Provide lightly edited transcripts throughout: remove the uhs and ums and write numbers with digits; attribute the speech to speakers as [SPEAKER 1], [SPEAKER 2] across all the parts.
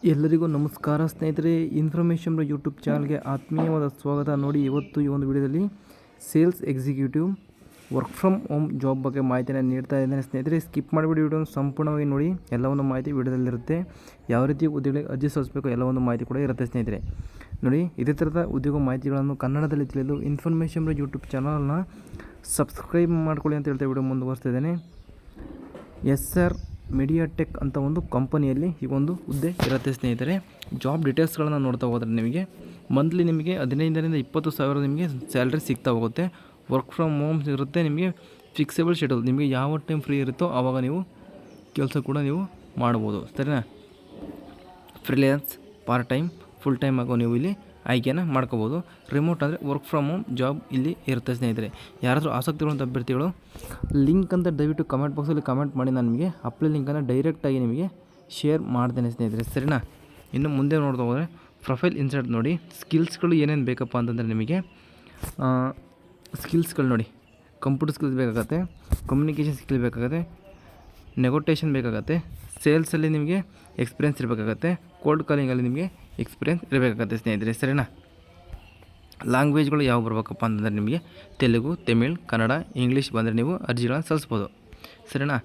[SPEAKER 1] ಎಲ್ಲರಿಗೂ ನಮಸ್ಕಾರ ಸ್ನೇಹಿತರೆ. ಇನ್ಫಾರ್ಮೇಷನ್ ಯೂಟ್ಯೂಬ್ ಚಾನಲ್ಗೆ ಆತ್ಮೀಯವಾದ ಸ್ವಾಗತ. ನೋಡಿ, ಇವತ್ತು ಈ ಒಂದು ವಿಡಿಯೋದಲ್ಲಿ sales executive work from home job ಬಗ್ಗೆ ಮಾಹಿತಿಯನ್ನು ನೀಡ್ತಾ ಇದ್ದೇನೆ ಸ್ನೇಹಿತರೆ. ಸ್ಕಿಪ್ ಮಾಡಿಬಿಡಿ, ವಿಡಿಯೋನ ಸಂಪೂರ್ಣವಾಗಿ ನೋಡಿ. ಎಲ್ಲವನ್ನು ಮಾಹಿತಿ ವಿಡಿಯೋದಲ್ಲಿರುತ್ತೆ. ಯಾವ ರೀತಿ ಉದ್ಯೋಗಗಳಿಗೆ ಅರ್ಜಿ ಸಲ್ಲಿಸಬೇಕು ಎಲ್ಲವೊಂದು ಮಾಹಿತಿ ಕೂಡ ಇರುತ್ತೆ ಸ್ನೇಹಿತರೆ. ನೋಡಿ, ಇದೇ ಥರದ ಉದ್ಯೋಗ ಮಾಹಿತಿಗಳನ್ನು ಕನ್ನಡದಲ್ಲಿ ತಿಳಿಯಲು ಇನ್ಫಾರ್ಮೇಷನ್ ಯೂಟ್ಯೂಬ್ ಚಾನಲ್ನ ಸಬ್ಸ್ಕ್ರೈಬ್ ಮಾಡ್ಕೊಳ್ಳಿ ಅಂತ ಹೇಳ್ತಾ ವಿಡಿಯೋ ಮುಂದುವರಿಸ್ತಾ ಇದ್ದೇನೆ. SR ಮೀಡಿಯಾಟೆಕ್ ಅಂತ ಒಂದು ಕಂಪನಿಯಲ್ಲಿ ಈ ಒಂದು ಹುದ್ದೆ ಇರುತ್ತೆ ಸ್ನೇಹಿತರೆ. ಜಾಬ್ ಡೀಟೇಲ್ಸ್ಗಳನ್ನು ನೋಡ್ತಾ ಹೋದರೆ ನಿಮಗೆ ಮಂತ್ಲಿ ನಿಮಗೆ 15ರಿಂದ 20 ಸಾವಿರ ನಿಮಗೆ ಸ್ಯಾಲ್ರಿ ಸಿಗ್ತಾ ಹೋಗುತ್ತೆ. ವರ್ಕ್ ಫ್ರಮ್ ಹೋಮ್ ಇರುತ್ತೆ. ನಿಮಗೆ ಫಿಕ್ಸೇಬಲ್ ಶೆಡ್ಯೂಲ್, ನಿಮಗೆ ಯಾವ ಟೈಮ್ ಫ್ರೀ ಇರುತ್ತೋ ಆವಾಗ ನೀವು ಕೆಲಸ ಕೂಡ ನೀವು ಮಾಡ್ಬೋದು, ಸರಿನಾ. Freelance, part time, full time ಆಗೋ ನೀವು ಇಲ್ಲಿ ಆಯ್ಕೆಯನ್ನು ಮಾಡ್ಕೋಬೋದು. ರಿಮೋಟ್ ಅಂದರೆ ವರ್ಕ್ ಫ್ರಮ್ ಹೋಮ್ ಜಾಬ್ ಇಲ್ಲಿ ಇರುತ್ತೆ ಸ್ನೇಹಿತರೆ. ಯಾರಾದರೂ ಆಸಕ್ತಿ ಇರುವಂಥ ಅಭ್ಯರ್ಥಿಗಳು ಲಿಂಕ್ ಅಂತ ದಯವಿಟ್ಟು ಕಮೆಂಟ್ ಬಾಕ್ಸಲ್ಲಿ ಕಮೆಂಟ್ ಮಾಡಿ. ನಾನು ನಿಮಗೆ ಅಪ್ಲೈ ಲಿಂಕನ್ನು ಡೈರೆಕ್ಟಾಗಿ ನಿಮಗೆ ಶೇರ್ ಮಾಡ್ತೇನೆ ಸ್ನೇಹಿತರೆ, ಸರಿನಾ. ಇನ್ನು ಮುಂದೆ ನೋಡ್ತಾ ಹೋದರೆ ಪ್ರೊಫೈಲ್ ಇನ್ಸರ್ಟ್ ನೋಡಿ. ಸ್ಕಿಲ್ಸ್ಗಳು ಏನೇನು ಬೇಕಪ್ಪ ಅಂತಂದರೆ ನಿಮಗೆ ಸ್ಕಿಲ್ಸ್ಗಳು ನೋಡಿ, ಕಂಪ್ಯೂಟರ್ ಸ್ಕಿಲ್ಸ್ ಬೇಕಾಗತ್ತೆ, ಕಮ್ಯುನಿಕೇಷನ್ ಸ್ಕಿಲ್ ಬೇಕಾಗುತ್ತೆ, ನೆಗೋಟೇಷನ್ ಬೇಕಾಗತ್ತೆ, ಸೇಲ್ಸಲ್ಲಿ ನಿಮಗೆ ಎಕ್ಸ್ಪೀರಿಯೆನ್ಸ್ ಇರಬೇಕಾಗತ್ತೆ, ಕೋಲ್ಡ್ ಕಾಲಿಂಗಲ್ಲಿ ನಿಮಗೆ ಎಕ್ಸ್ಪೀರಿಯೆನ್ಸ್ ಇರಬೇಕಾಗತ್ತೆ ಸ್ನೇಹಿತರೆ, ಸರಿನಾ. ಲ್ಯಾಂಗ್ವೇಜ್ಗಳು ಯಾವ ಬರಬೇಕಪ್ಪ ಅಂತಂದರೆ ನಿಮಗೆ ತೆಲುಗು, ತಮಿಳ್, ಕನ್ನಡ, ಇಂಗ್ಲೀಷ್ ಬಂದರೆ ನೀವು ಅರ್ಜಿಗಳನ್ನು ಸಲ್ಲಿಸ್ಬೋದು, ಸರಿನಾ.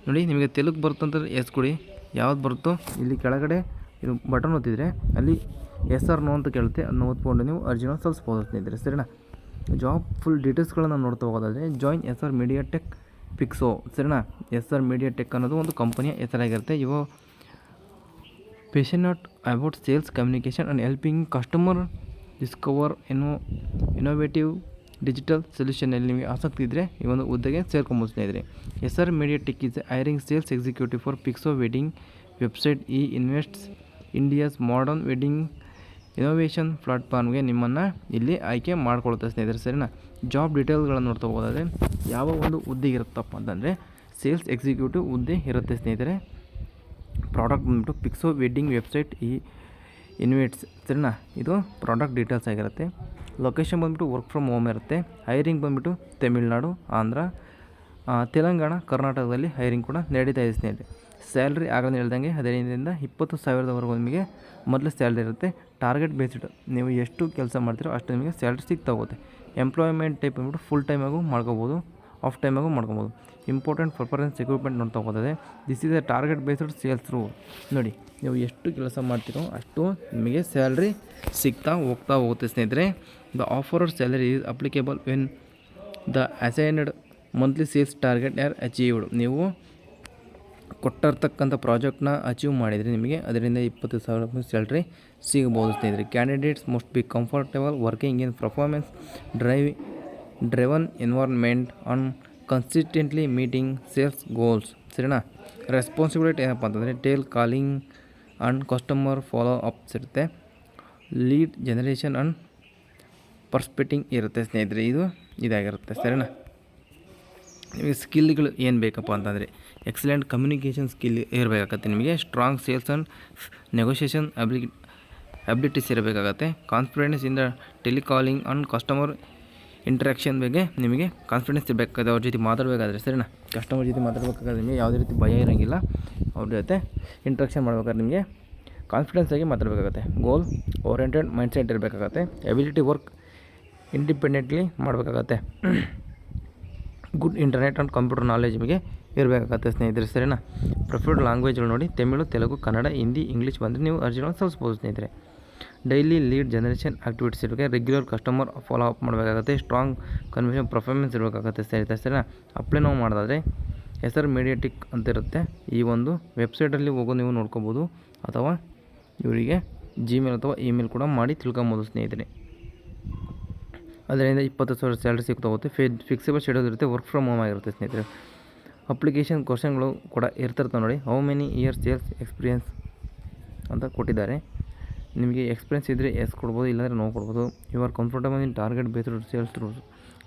[SPEAKER 1] ನೋಡಿ, ನಿಮಗೆ ತೆಲುಗು ಬರುತ್ತಂತಂದರೆ ಎಸ್ ಕೊಡಿ. ಯಾವ್ದು ಬರುತ್ತೋ ಇಲ್ಲಿ ಕೆಳಗಡೆ ಇದು ಬಟನ್ ಒತ್ತಿದರೆ ಅಲ್ಲಿ SR ನೋ ಅಂತ ಕೇಳುತ್ತೆ. ಅದನ್ನು ಓದ್ಕೊಂಡು ನೀವು ಅರ್ಜಿಗಳನ್ನು ಸಲ್ಲಿಸ್ಬೋದು ಸ್ನೇಹಿತರೆ, ಸರಿನಾ. ಜಾಬ್ ಫುಲ್ ಡೀಟೇಲ್ಸ್ಗಳನ್ನು ನೋಡ್ತಾ ಹೋಗೋದಾದರೆ ಜಾಯಿನ್ SR ಮೀಡಿಯಾಟೆಕ್ ಪಿಕ್ಸೋ, ಸರಿನಾ. SR ಮೀಡಿಯಾಟೆಕ್ ಅನ್ನೋದು ಒಂದು ಕಂಪನಿಯ ಹೆಸರಾಗಿರುತ್ತೆ. ಇವು passionate about sales communication and helping customer discover innovative digital ಸೊಲ್ಯೂಷನಲ್ಲಿ ನಿಮಗೆ ಆಸಕ್ತಿ ಇದ್ದರೆ ಈ ಒಂದು ಹುದ್ದೆಗೆ ಸೇರ್ಕೊಬೋದು ಸ್ನೇಹಿತರೆ. SR MediaTek is hiring sales executive for Pixo wedding website. Invests India's modern wedding innovation ಪ್ಲಾಟ್ಫಾರ್ಮ್ಗೆ ನಿಮ್ಮನ್ನು ಇಲ್ಲಿ ಆಯ್ಕೆ ಮಾಡ್ಕೊಳುತ್ತೆ ಸ್ನೇಹಿತರೆ, ಸರಿನಾ. ಜಾಬ್ ಡೀಟೇಲ್ಸ್ಗಳನ್ನು ನೋಡ್ತಾ ಹೋಗೋದಾದರೆ ಯಾವ ಒಂದು ಹುದ್ದೆ ಇರುತ್ತಪ್ಪ ಅಂತಂದರೆ ಸೇಲ್ಸ್ ಎಕ್ಸಿಕ್ಯೂಟಿವ್ ಹುದ್ದೆ ಇರುತ್ತೆ ಸ್ನೇಹಿತರೆ. ಪ್ರಾಡಕ್ಟ್ ಬಂದುಬಿಟ್ಟು ಪಿಕ್ಸೋ ವೆಡ್ಡಿಂಗ್ ವೆಬ್ಸೈಟ್ ಇನ್ವೆಟ್ಸ್, ಸರಿನಾ. ಇದು ಪ್ರಾಡಕ್ಟ್ ಡೀಟೇಲ್ಸ್ ಆಗಿರುತ್ತೆ. ಲೊಕೇಶನ್ ಬಂದುಬಿಟ್ಟು ವರ್ಕ್ ಫ್ರಮ್ ಹೋಮ್ ಇರುತ್ತೆ. ಹೈರಿಂಗ್ ಬಂದುಬಿಟ್ಟು ತಮಿಳ್ನಾಡು, ಆಂಧ್ರ, ತೆಲಂಗಾಣ, ಕರ್ನಾಟಕದಲ್ಲಿ ಹೈರಿಂಗ್ ಕೂಡ ನಡೀತಾ ಇದೆ ಸ್ನೇಹಿತರೆ. ಸ್ಯಾಲ್ರಿ ಆಗಲೇ ಹೇಳ್ದಂಗೆ 15ರಿಂದ 20 ಸಾವಿರದವರೆಗೂ ನಿಮಗೆ ಮೊದಲು ಸ್ಯಾಲ್ರಿ ಇರುತ್ತೆ. ಟಾರ್ಗೆಟ್ ಬೇಸ್ಡ್, ನೀವು ಎಷ್ಟು ಕೆಲಸ ಮಾಡ್ತೀರೋ ಅಷ್ಟು ನಿಮಗೆ ಸ್ಯಾಲ್ರಿ ಸಿಗ್ತಾ ಹೋಗುತ್ತೆ. ಎಂಪ್ಲಾಯ್ಮೆಂಟ್ ಟೈಪ್ ಬಂದುಬಿಟ್ಟು ಫುಲ್ ಟೈಮಾಗೂ ಮಾಡ್ಕೋಬೋದು, ಆಫ್ ಟೈಮಾಗೂ ಮಾಡ್ಕೋಬೋದು. ಇಂಪಾರ್ಟೆಂಟ್ ಪ್ರಿಫರೆನ್ಸ್ ಎಕ್ವಿಪ್ಮೆಂಟ್ ನೋಡ್ತಾ ಹೋಗೋದೇ this is A target based sales rule. ನೋಡಿ, ನೀವು ಎಷ್ಟು ಕೆಲಸ ಮಾಡ್ತೀರೋ ಅಷ್ಟು ನಿಮಗೆ ಸ್ಯಾಲ್ರಿ ಸಿಗ್ತಾ ಹೋಗುತ್ತೆ ಸ್ನೇಹಿತರೆ. The offered salary is applicable when the assigned monthly sales target are achieved. ನೀವು ಕೊಟ್ಟಿರ್ತಕ್ಕಂಥ ಪ್ರಾಜೆಕ್ಟ್ನ ಅಚೀವ್ ಮಾಡಿದರೆ ನಿಮಗೆ 15,000 ಸ್ಯಾಲ್ರಿ ಸಿಗಬಹುದು ಸ್ನೇಹಿತರೆ. Candidates must be comfortable working in performance driven environment on consistently meeting sales goals, ಸರಿನಾ. ರೆಸ್ಪಾನ್ಸಿಬಿಲಿಟಿ ಏನಪ್ಪ ಅಂತಂದರೆ tele calling and customer follow ups ಇರುತ್ತೆ. ಲೀಡ್ ಜನರೇಷನ್ ಆ್ಯಂಡ್ ಪರ್ಸ್ಪೆಕ್ಟಿಂಗ್ ಇರುತ್ತೆ ಸ್ನೇಹಿತರೆ. ಇದಾಗಿರುತ್ತೆ, ಸರಿನಾ. ನಿಮಗೆ ಸ್ಕಿಲ್ಗಳು ಏನು ಬೇಕಪ್ಪ ಅಂತಂದರೆ ಎಕ್ಸಲೆಂಟ್ ಕಮ್ಯುನಿಕೇಷನ್ ಸ್ಕಿಲ್ ಇರಬೇಕಾಗತ್ತೆ ನಿಮಗೆ. Strong sales and negotiation abilities ಇರಬೇಕಾಗತ್ತೆ. Confidence in the telecalling and customer interaction ಬಗ್ಗೆ ನಿಮಗೆ ಕಾನ್ಫಿಡೆನ್ಸ್ ಇರಬೇಕಾಗುತ್ತೆ. ಅವ್ರ ಜೊತೆ ಮಾತಾಡಬೇಕಾದ್ರೆ, ಸರಿನಾ. ಕಸ್ಟಮರ್ ಜೊತೆ ಮಾತಾಡಬೇಕಾದ್ರೆ ನಿಮಗೆ ಯಾವುದೇ ರೀತಿ ಭಯ ಇರೋಂಗಿಲ್ಲ. ಅವ್ರ ಜೊತೆ ಇಂಟ್ರಾಕ್ಷನ್ ಮಾಡ್ಬೇಕಾದ್ರೆ ನಿಮಗೆ ಕಾನ್ಫಿಡೆನ್ಸ್ ಆಗಿ ಮಾತಾಡಬೇಕಾಗತ್ತೆ. ಗೋಲ್ ಓರಿಯೆಂಟೆಡ್ ಮೈಂಡ್ಸೆಟ್ ಇರಬೇಕಾಗತ್ತೆ. ಎಬಿಲಿಟಿ ವರ್ಕ್ ಇಂಡಿಪೆಂಡೆಂಟ್ಲಿ ಮಾಡಬೇಕಾಗತ್ತೆ. Good internet and computer knowledge ನಿಮಗೆ ಇರಬೇಕಾಗತ್ತೆ ಸ್ನೇಹಿತರೆ, ಸರಿನಾ. ಪ್ರಿಫರ್ಡ್ ಲ್ಯಾಂಗ್ವೇಜ್ಗಳು ನೋಡಿ, ತಮಿಳು, ತೆಲುಗು, ಕನ್ನಡ, ಹಿಂದಿ, ಇಂಗ್ಲೀಷ್ ಬಂದರೆ ನೀವು ಅರ್ಜಿಗಳನ್ನು ಸಲ್ಲಿಸ್ಬೋದು ಸ್ನೇಹಿತರೆ. ಡೈಲಿ ಲೀಡ್ ಜನರೇಷನ್ ಆ್ಯಕ್ಟಿವಿಟೀಸ್ ಇರಬೇಕು. ರೆಗ್ಯುಲರ್ ಕಸ್ಟಮರ್ ಫಾಲೋ ಅಪ್ ಮಾಡಬೇಕಾಗುತ್ತೆ. ಸ್ಟ್ರಾಂಗ್ ಕನ್ವಿಷನ್ ಪರ್ಫಾರ್ಮೆನ್ಸ್ ಇರಬೇಕಾಗುತ್ತೆ ಸ್ನೇಹಿತರೆ, ಸರಿನಾ. ಅಪ್ಲೈ ನಾವು ಮಾಡೋದಾದರೆ SR ಮೀಡಿಯಾಟೆಕ್ ಅಂತ ಇರುತ್ತೆ. ಈ ಒಂದು ವೆಬ್ಸೈಟಲ್ಲಿ ಹೋಗೋ ನೀವು ನೋಡ್ಕೋಬೋದು, ಅಥವಾ ಇವರಿಗೆ ಜಿಮೇಲ್ ಅಥವಾ ಇಮೇಲ್ ಕೂಡ ಮಾಡಿ ತಿಳ್ಕೊಬೋದು ಸ್ನೇಹಿತರೆ. 15,000 ಸ್ಯಾಲ್ರಿ ಸಿಗ್ತಾ ಹೋಗುತ್ತೆ. ಫಿಕ್ಸೇಬಲ್ ಶೆಡ್ಯೂಲ್ ಇರುತ್ತೆ. ವರ್ಕ್ ಫ್ರಮ್ ಹೋಮ್ ಆಗಿರುತ್ತೆ ಸ್ನೇಹಿತರೆ. ಅಪ್ಲಿಕೇಶನ್ ಕ್ವಶನ್ಗಳು ಕೂಡ ಇರ್ತಿರ್ತವೆ ನೋಡಿ. How many years sales experience ಅಂತ ಕೊಟ್ಟಿದ್ದಾರೆ. ನಿಮಗೆ ಎಕ್ಸ್ಪೀರಿಯೆನ್ಸ್ ಇದ್ದರೆ ಎಸ್ ಕೊಡ್ಬೋದು, ಇಲ್ಲಾಂದರೆ ನೋ ಕೊಡ್ಬೋದು. You are comfortable in target based sales rules,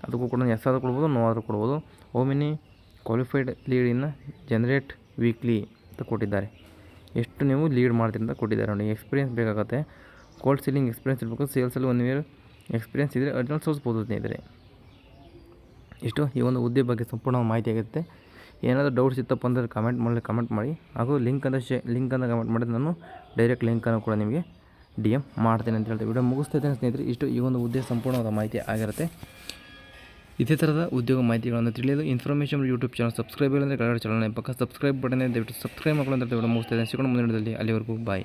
[SPEAKER 1] ಅದಕ್ಕೂ ಕೂಡ ಎಸ್ ಆದರೂ ಕೊಡ್ಬೋದು, ನೋ ಆದರೂ ಕೊಡ್ಬೋದು. How many qualified lead in generate weekly ಅಂತ ಕೊಟ್ಟಿದ್ದಾರೆ. ಎಷ್ಟು ನೀವು ಲೀಡ್ ಮಾಡ್ತೀರಿ ಅಂತ ಕೊಟ್ಟಿದ್ದಾರೆ ನೋಡಿ. ಎಕ್ಸ್ಪೀರಿಯೆನ್ಸ್ ಬೇಕಾಗುತ್ತೆ. ಕೋಲ್ಡ್ ಸೀಲಿಂಗ್ ಎಕ್ಸ್ಪೀರಿಯೆನ್ಸ್ ಇರಬೇಕು. ಸೇಲ್ಸಲ್ಲಿ 1 ಇಯರ್ ಎಕ್ಸ್ಪೀರಿಯೆನ್ಸ್ ಇದ್ದರೆ ಅರ್ಜಿನಲ್ಲಿ ಸೋಲ್ಸ್ಬೋದು ಸ್ನೇಹಿತರೆ. ಇಷ್ಟು ಈ ಒಂದು ಹುದ್ದೆ ಬಗ್ಗೆ ಸಂಪೂರ್ಣ ಮಾಹಿತಿ ಆಗುತ್ತೆ. ಏನಾದರೂ ಡೌಟ್ಸ್ ಇತ್ತಪ್ಪ ಅಂದರೆ ಕಮೆಂಟ್ ಮಾಡಿ, ಹಾಗೂ ಲಿಂಕನ್ನು ಕಮೆಂಟ್ ಮಾಡಿದ್ರೆ ನಾನು ಡೈರೆಕ್ಟ್ ಲಿಂಕನ್ನು ಕೂಡ ನಿಮಗೆ DM ಮಾಡ್ತೇನೆ ಅಂತ ಹೇಳ್ತೀವಿ. ವಿಡಿಯೋ ಮುಗಿಸ್ತಾ ಇದ್ದೇನೆ ಸ್ನೇಹಿತರೆ. ಇಷ್ಟು ಈ ಒಂದು ಉದ್ಯೋಗ ಸಂಪೂರ್ಣವಾದ ಮಾಹಿತಿ ಆಗಿರುತ್ತೆ. ಇದೇ ಥರದ ಉದ್ಯೋಗ ಮಾಹಿತಿಗಳನ್ನು ತಿಳಿಯಲು ಇನ್ಫಾರ್ಮೇಷನ್ ಯೂಟ್ಯೂಬ್ ಚಾನಲ್ ಸಬ್ಸ್ಕ್ರೈಬ್ ಇಲ್ಲ ಅಂದರೆ ಕೆಳಗಡೆ ಚಾನಲ್ ಪಕ್ಕ ಸಬ್ಸ್ಕ್ರೈಬ್ ಬಟನ್ ದಯವಿಟ್ಟು ಸಬ್ಸ್ಕ್ರೈಬ್ ಮಾಡ್ಕೊಳ್ಳಿ ಅಂತ ವಿಡಿಯೋ ಮುಗಿಸ್ತಾ ಇದ್ದೇನೆ. ಸಿಗೋಣ ಮುಂದಿನ ವಿಡಿಯೋದಲ್ಲಿ. ಅಲ್ಲಿವರೆಗೂ ಬಾಯ್.